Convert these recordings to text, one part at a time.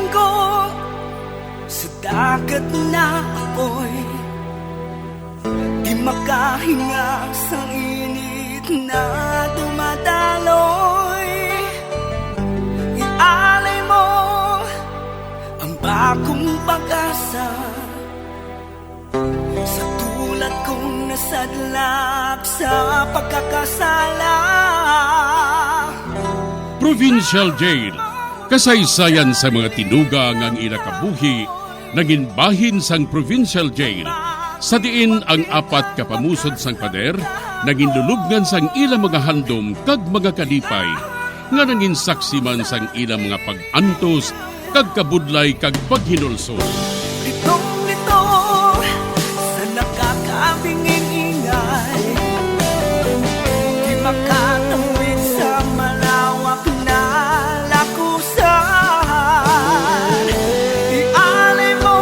Bilang ko sa dagat na apoy, di makahinga sa init na dumadaloy. Ialay mo ang bagong pag-asa sa tulad kong nasadlak sa pagkakasala. Provincial Jail, kasaysayan sa mga tinugang ang inakabuhi, naging bahin sang Provincial Jail. Sa diin ang apat kapamusod sang pader, naging lulubngan sang ilang mga handom kag mga kalipay, nga naging saksi man sang ilang mga pag-antos, kag kabudlay kag paghinulsol. Litong-lito sa nakakabingin ingay, di makatawid sa malawak na lakusan. Ialay mo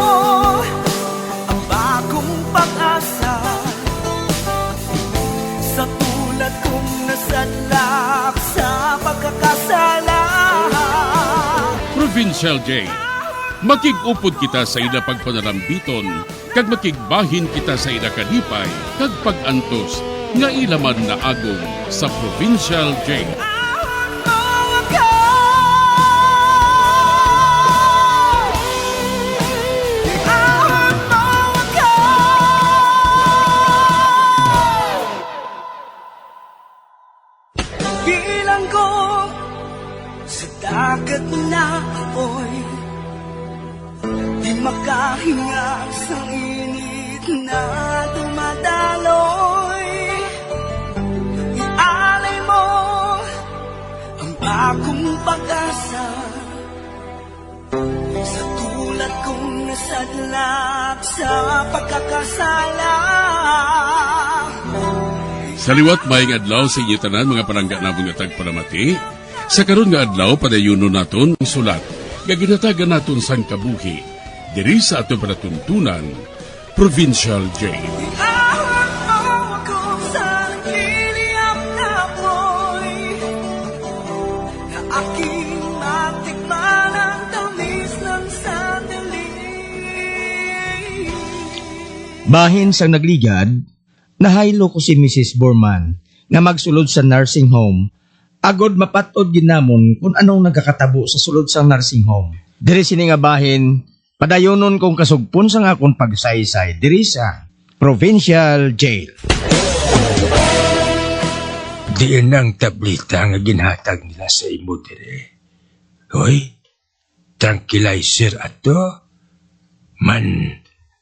ang bagong pag-asa sa tulad kong nasadlak sa pagkakasala. Provincial Jail, makig-upod kita sa ila pagpanarambiton, kag makigbahin kita sa ila kalipay, kag pag-antos, nga ilaman na agong sa Provincial Jail. Bilang ko sa dagat na apoy, di makahinga sa init na dumadaloy. Ialay mo ang bagong pag-asa sa tulad kong nasadlak sa pagkakasala. Sa liwat maing adlaw sa inyo tanan mga palangga na mga tagparamati, sa karon nga adlaw padayuno naton ang sulat, gaginatagan naton sang kabuhi, diri sa ato panatuntunan, Provincial Jail. Ihawag mo ako sa nagkiliyap na apoy, na aking matikman ang tamis ng sandali. Bahin sang nagligad, nahaylo ko si Mrs. Borman nga magsulod sa nursing home. Agod mapatod ginamon kung anong nagkakatabo sa sulod sang nursing home. Diri sini nga bahin, padayonon kong kasugpon sang akong pagsaysay diri sa Provincial Jail. Diyan ang tablita nga ginhatag nila sa imo dire. Hoy, tranquilizer ato. Man,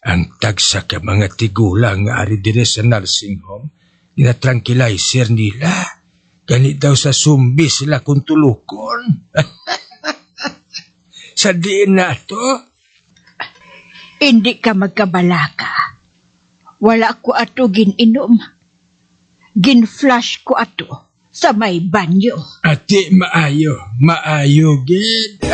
ang tagsa ka mga tigulang nga ari dire sa nursing home, ina-tranquilizer nila. Ganit daw sa sumbi sila kung tulukon. Sa diin na to? Hindi ka magkabalaka. Wala ko ato gininom. Gin-flush ko ato sa may banyo. Ate, maayo, gid.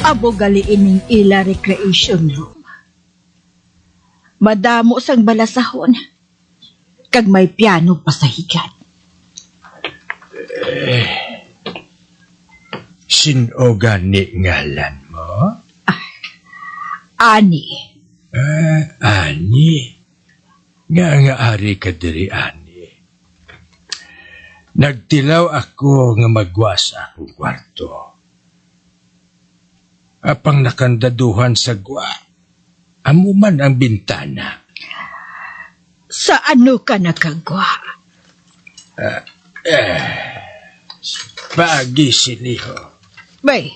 Abo galiin ning ila recreation room. Madamo sang balasahon. Kag may piano pa sa higat. Sino gani ngalan mo? Ani. Ani. Nga ari ka diri, Ani. Nagtilaw ako nga magwasa akong kwarto. Apang nakandaduhan sa gwa, amo man ang bintana. Sa ano ka nakagwa? Pagi siniho. Bay,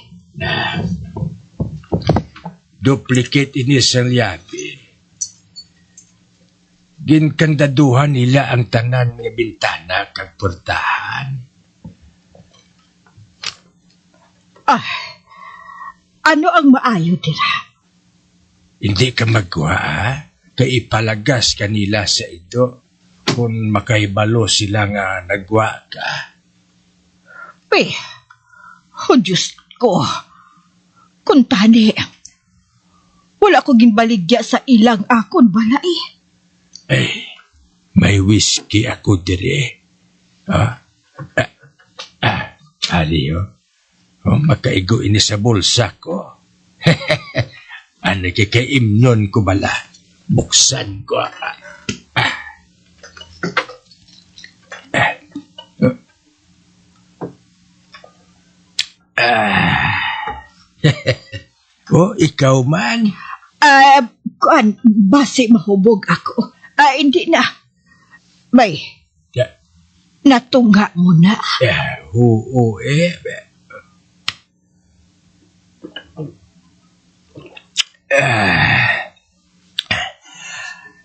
Duplicate ini sa liyabi. ginkandaduhan nila ang tanan nga bintana kag portahan. Ano ang maayo dira? Hindi ka magkuha, ha? Kay ipalagas kanila sa ito kung makaibalo sila nga nagwa ka. Diyos ko. Kung tani, wala ko ginbaligya sa ilang akon balay. May whiskey ako dire. Aliyo. Makaigo ini sa bulsa ko. Ano kikaimnon ko bala? Buksan ko. Ikaw man? Basi mahubog ako. Hindi na. May, natungha mo na. Oo,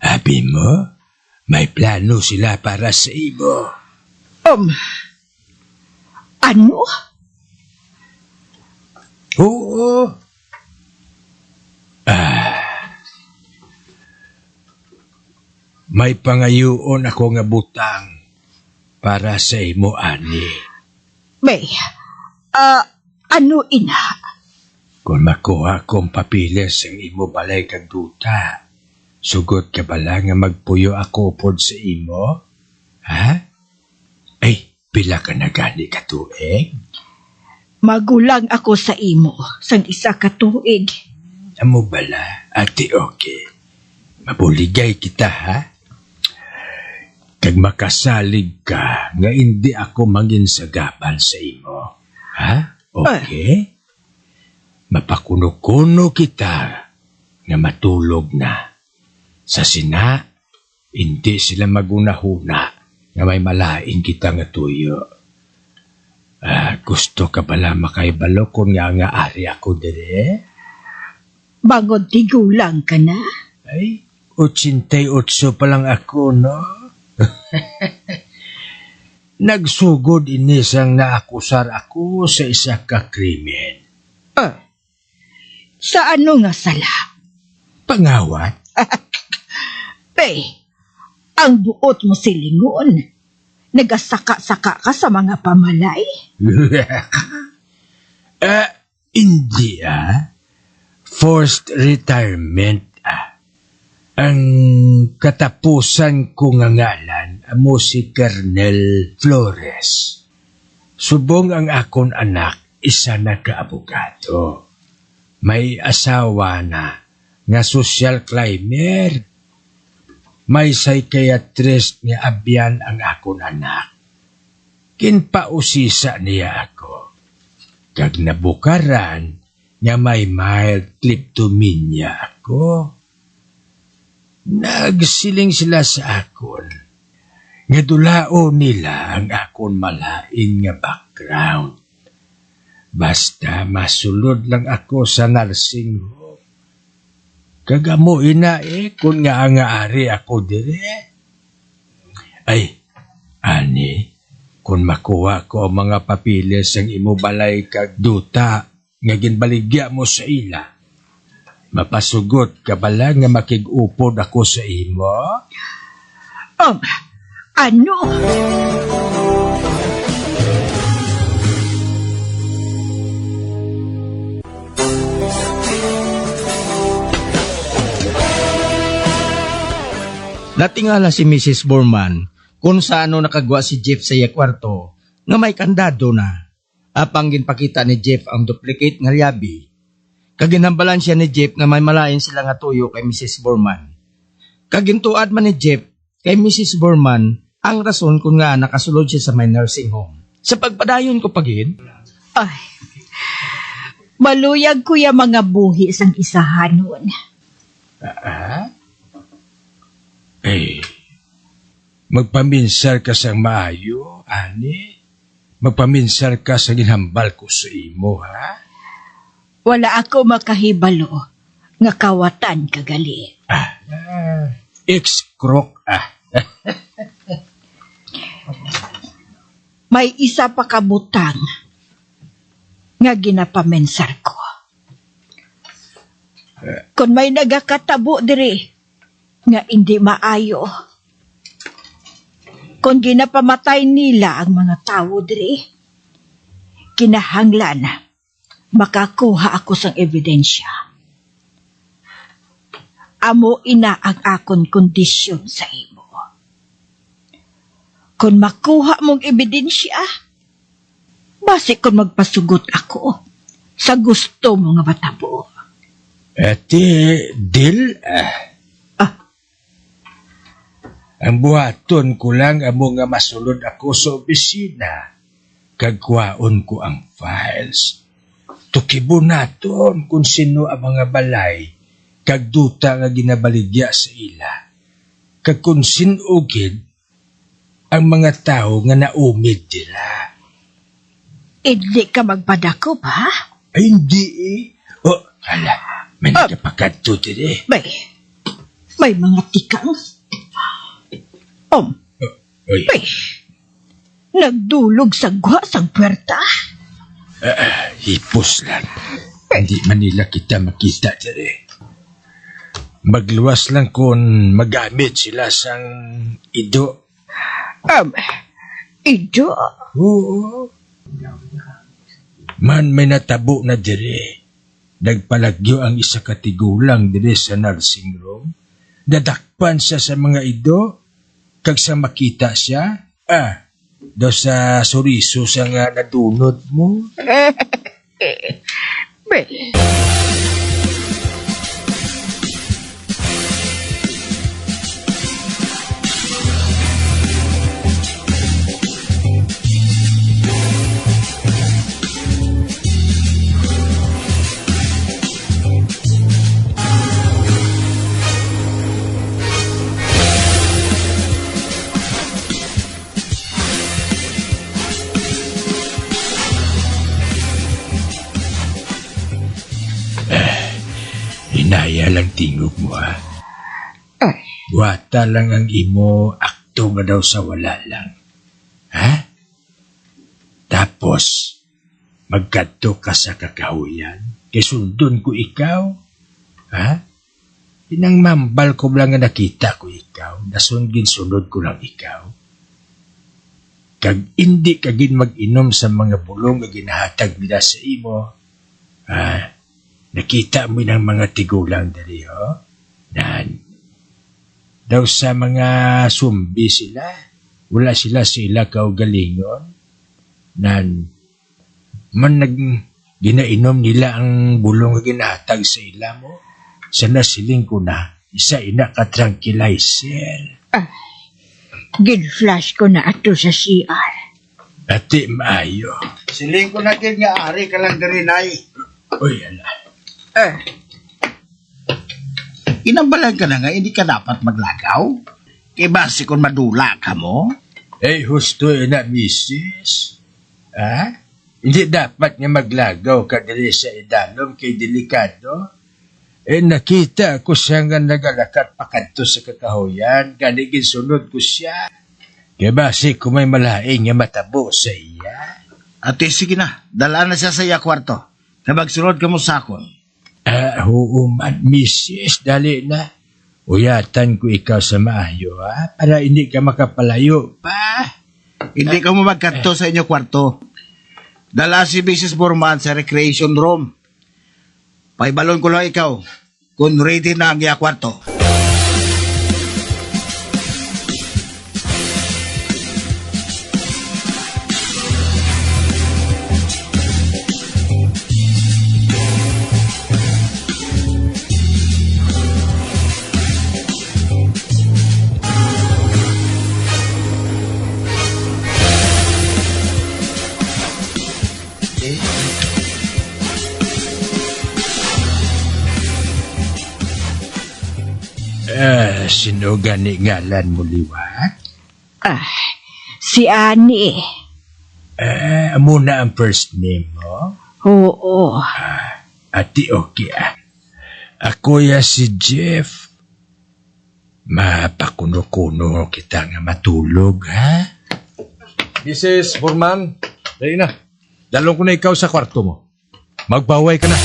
Abi mo, may plano sila para sa imo. Ano? Oo. May pangayoon ako nga butang para sa imo, ani. May, ano ina? Kung makuha kong papilis ang imo balay kag duta, sugot ka bala nga magpuyo ako pod sa imo? Ha? Pila ka na gani ka tuig? Magulang ako sa imo sang isa ka tuig. Amo bala, ate okay. Mabuligay kita, ha? Kag makasalig ka nga hindi ako manginsagapan sa imo. Ha? Okay? Mapakuno-kuno kita nga matulog na. Sa sina, hindi sila magunahuna nga may malaing kita nga tuyo. Gusto ka pala makaibalo kung nga ari ako dire? Bangod tigulang ka na? 88 pa lang ako, no? Nagsugod inisang naakusar ako sa isa ka krimen. Sa ano nga sala? Pangawat? Ang buot mo silingon. Nagasaka-saka ka sa mga pamalay? Hindi, Forced retirement, Ang katapusan ko nga ngalan, amo si Colonel Flores. Subong ang akon anak, isa na ka-abogado. May asawa na, nga social climber. May psychiatrist nga abyan ang akon anak. Kinpausisa niya ako. Kag nabukaran, nga may mild kleptomania ako. Nagsiling sila sa akon. Nga dulao nila ang akon malain nga background. Basta masulod lang ako sa nursing home. Kagamo ina kung nga ari ako dire. Ani, kung makuha ko ang mga papilis ang imo balay kag duta nga ginbaligya mo sa ila, mapasugot ka bala nga makig-upod ako sa imo? Ano? Natingala si Mrs. Borman kung saano nakagwa si Jeff sa iya kwarto nga may kandado na. Apang ginpakita ni Jeff ang duplicate nga liabi. Kaginhambalan siya ni Jeff nga may malain sila nga tuyo kay Mrs. Borman. Kagintuad man ni Jeff kay Mrs. Borman ang rason kung nga nakasulod siya sa may nursing home. Sa pagpadayon ko pagin, Maluyag ko yung mga buhi sang isahanon. Magpaminsar ka sa maayo, ani? Magpaminsar ka sa ginhambal ko sa imo, ha? Wala ako makahibalo nga kawatan kagali. Ex-crook, May isa pa kabutang nga ginapamensar ko. Kung may nagakatabo diri nga hindi maayo, kung ginapamatay nila ang mga tao diri, kinahanglan makakuha ako sang ebidensya. Amo ina ang akon kondisyon sa imo. Kung makuha mong ebidensya, basi kung magpasugot ako sa gusto mo nga matabo. Ate, Dil, ang buhaton ko lang amo nga masulod ako sa opisina. Kagkuhaon ko ang files. Tukibo naton kung sino ang mga balay kagduta nga ginabaligya sa ila. Kag kung sinugid ang mga tao nga naumid nila. Hindi ka magpadako ba? Ay, hindi eh. O, hala, may nagapakadto din eh. May mga tikang. Oy, Nagdulog sa gwa sang puwerta. hipos lang. Hindi man nila kita makita din eh. Magluwas lang kung magamit sila sang ido. Ido? Oo. Man may natabo na dire. Nagpalagyo ang isa katigulang dire sa nursing room. Nadakpan siya sa mga ido. Kag sa makita siya, daw sa suriso sa nga nadunod mo. Hinaya lang tingog mo Wata lang ang imo, akto nga daw sa wala lang. Ha? Tapos, magkadto ka sa kakahuyan, kay sundon ko ikaw. Ha? Inang mambal ko lang nga nakita ko ikaw, nasundin sunod ko lang ikaw. Kag hindi kagin mag-inom sa mga bulong nga ginahatag nila sa imo, nakita mo ng mga tigulang dali, daw sa mga sumbi sila, wala sila kaugalingon, man ginainom nila ang bulong nga ginahatag sa ila mo, sa nasiling ko na, isa ina ka tranquilizer. Gin-flash ko na ato sa CR. Ati maayo. Siling ko na kid nga ari ka lang diri nay. Uy, ala. Inambalan ka na nga, hindi ka dapat maglagaw. Kay basi kung madula ka mo. Husto na, misis. Hindi dapat nga maglagaw ka dali sa idalom kay delikado. Nakita ko siya nga nagalakat pakadto sa kakahuyan, ganigin sunod ko siya. Kaya basi kung may malaing nga matabo sa iya. Ate, sige na, dala na siya sa iya kwarto. Kapag sunod ka mo sakon. Oo man, misis, dali na. Uyatan ko ikaw sa maayo, para hindi ka makapalayo pa. Hindi ka mo magkanto sa inyo kwarto. Dala si Mrs. Borman sa recreation room. Paibalon ko lang ikaw kung ready na ang iya kwarto. Sino gani ngalan mo liwat? Si Ani. Muna ang first name mo? Oo. Ati okay Ako ya si Jeff. mapakuno-kuno kita nga matulog, ha? Mrs. Borman, dahil na. Dalong ko na ikaw sa kwarto mo. Magbaway ka na.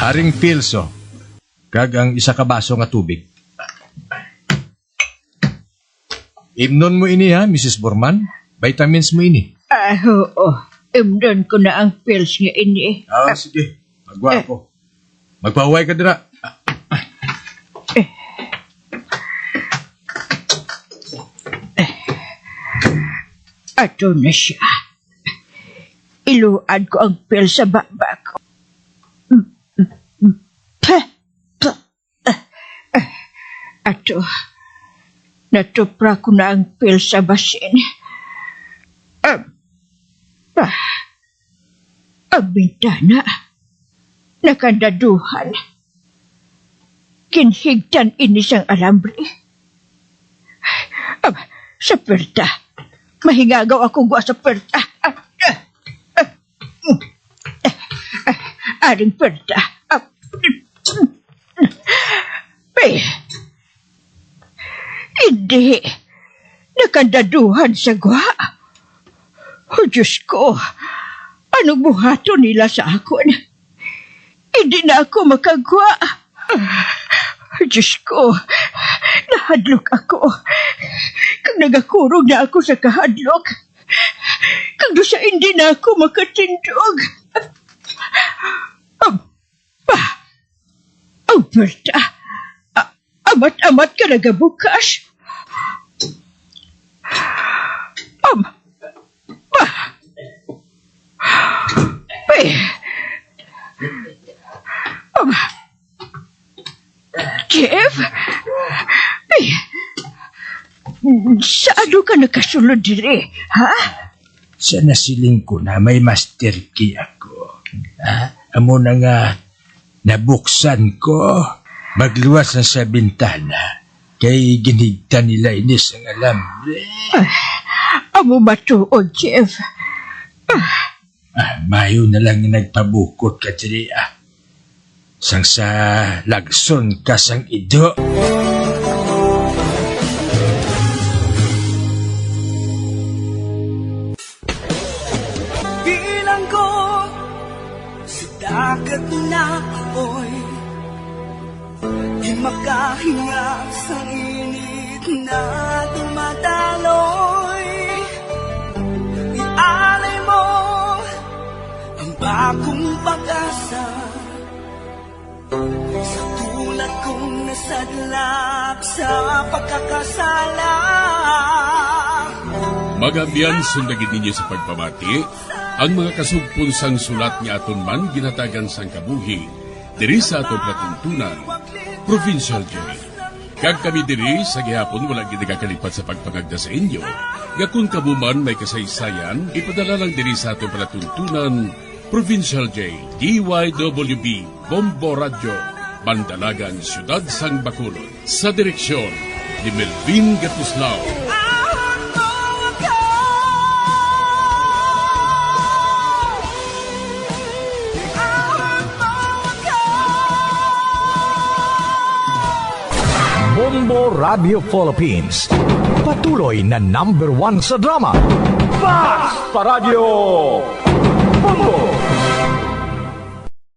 Haring pilso, kag ang isa ka baso nga tubig. Imnon mo ini ha, Mrs. Borman. Vitamins mo ini. Oo. Imdan ko na ang pills nga ini. Sige. Magwa ako. Magpaway ka dira. Ato na siya. Iluan ko ang pills sa baba ko. Ato. Natupra ko na ang pills sa basin. Ang bintana. Nakandaduhan. Kinhigtan inisang alambre. Sa perta. Mahingagaw ako gwa sa perta. Aring perta. Hindi. Nakandaduhan sa gwa. Oh, Diyos ko. Anong buhato nila sa akon? Hindi na ako makagwa. Diyos ko. Nahadlok ako. Kung nagakurog na ako sa kahadlok. Kung doon hindi na ako makatindog. Berta. Amat-amat ka nagabukas. Jeff? Saan ka nakasulod dire, ha? Sa nasiling ko na may master key ako. Ha? Amo na nga, nabuksan ko. Magluwas na sa bintana. Kay ginigtan nila inis ang alambre. Amo matuod, Jeff. Mayo na lang nagpabukot ka diri, Sang sa lagson ka sang ido. Bilang ko sa dagat na apoy, di makahinga sa init na tumataloy. Ialay mo ang bagong pag-asa sa tulad kong nasadlak sa pagkakasala. Magabiyan sundagin ninyo sa pagpamati ang mga kasugpon sang sulat ni aton man ginatagan sang kabuhi diri sa aton platuntunan, Provincial Jail. Kag kami diri sa gihapon wala gid nagakalipat sa pagpangagda sa inyo. Nga kung kabuman may kasaysayan, ipadala lang diri sa aton platuntunan, Provincial Jail, DYWB, Bombo Radio, Bandalagan, Siyudad Sang Bacolod. Sa direksyon ni Melvin Gatuslao. Bombo Radio Philippines. Patuloy na #1 sa drama. Fast Paradio!